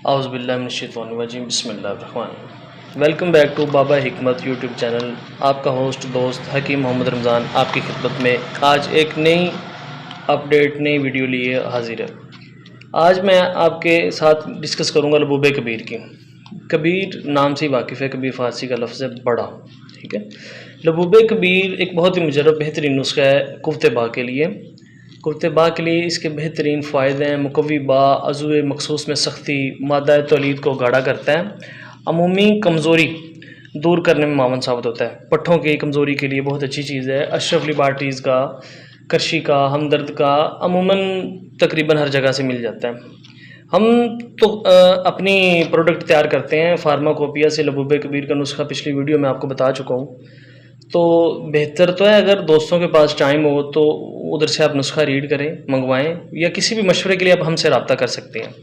औज़ुबिल्लाहिमिनश्शैतानिर्रजीम बिस्मिल्लाहिर्रहमानिर्रहीम। Welcome back to बाबा हिकमत YouTube channel. आपका होस्ट दोस्त हकीम मोहम्मद रमज़ान आपकी खिदमत में आज एक नई अपडेट नई वीडियो लिए हाजिर है। आज मैं आपके साथ डिस्कस करूँगा लबूब कबीर की। कबीर नाम से वाकिफ़ है, कबीर फ़ारसी का लफ्ज़ है बड़ा, ठीक है। लबूब कबीर एक बहुत ही मुजर्रब बेहतरीन नुस्खा है कुफ़्ते बा के लिए। कुफ़्ते बा के लिए इसके बेहतरीन फ़ायदे हैं। मुक़व्वी बा, अज़्वे मख़सूस में सख्ती, मादा तौलीद को गाढ़ा करता है, अमूमी कमज़ोरी दूर करने में मावन साबित होता है। पट्ठों की कमज़ोरी के लिए बहुत अच्छी चीज़ है। अशरफ लिबार्टीज़ का, करशी का, हमदर्द का अमूमन तकरीबन हर जगह से मिल जाता है। हम तो अपनी प्रोडक्ट तैयार करते हैं फार्माकोपिया से। लबूब कबीर का नुस्खा पिछली वीडियो में आपको बता चुका हूँ। तो बेहतर तो है अगर दोस्तों के पास टाइम हो तो उधर से आप नुस्खा रीड करें, मंगवाएं, या किसी भी मशवरे के लिए आप हमसे रब्ता कर सकते हैं।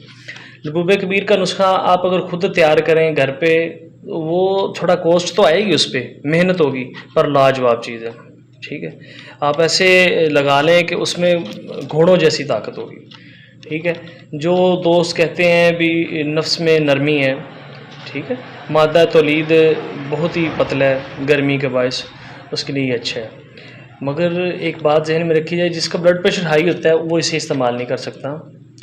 लबूब कबीर का नुस्खा आप अगर खुद तैयार करें घर पे, वो थोड़ा कॉस्ट तो आएगी, उस पर मेहनत होगी, पर लाजवाब चीज़ है, ठीक है। आप ऐसे लगा लें कि उसमें घोड़ों जैसी ताकत होगी, ठीक है। जो दोस्त कहते हैं भी नफ्स में नरमी है, ठीक है, मादा तौलीद बहुत ही पतला है गर्मी के बायस, उसके लिए ये अच्छा है। मगर एक बात जहन में रखी जाए, जिसका ब्लड प्रेशर हाई होता है वो इसे इस्तेमाल नहीं कर सकता,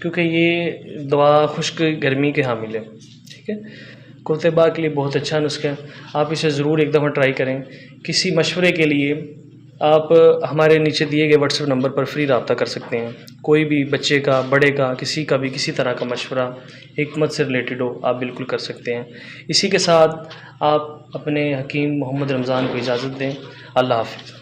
क्योंकि ये दवा खुश्क गर्मी के हामिल है, ठीक है। कुफ़्ते बा के लिए बहुत अच्छा नुस्खा है, आप इसे ज़रूर एक दफ़ा ट्राई करें। किसी मशवरे के लिए आप हमारे नीचे दिए गए व्हाट्सएप नंबर पर फ्री रब्ता कर सकते हैं। कोई भी बच्चे का, बड़े का, किसी का भी किसी तरह का मशवरा हिकमत से रिलेटेड हो, आप बिल्कुल कर सकते हैं। इसी के साथ आप अपने हकीम मोहम्मद रमज़ान को इजाज़त दें। अल्लाह हाफ़िज़।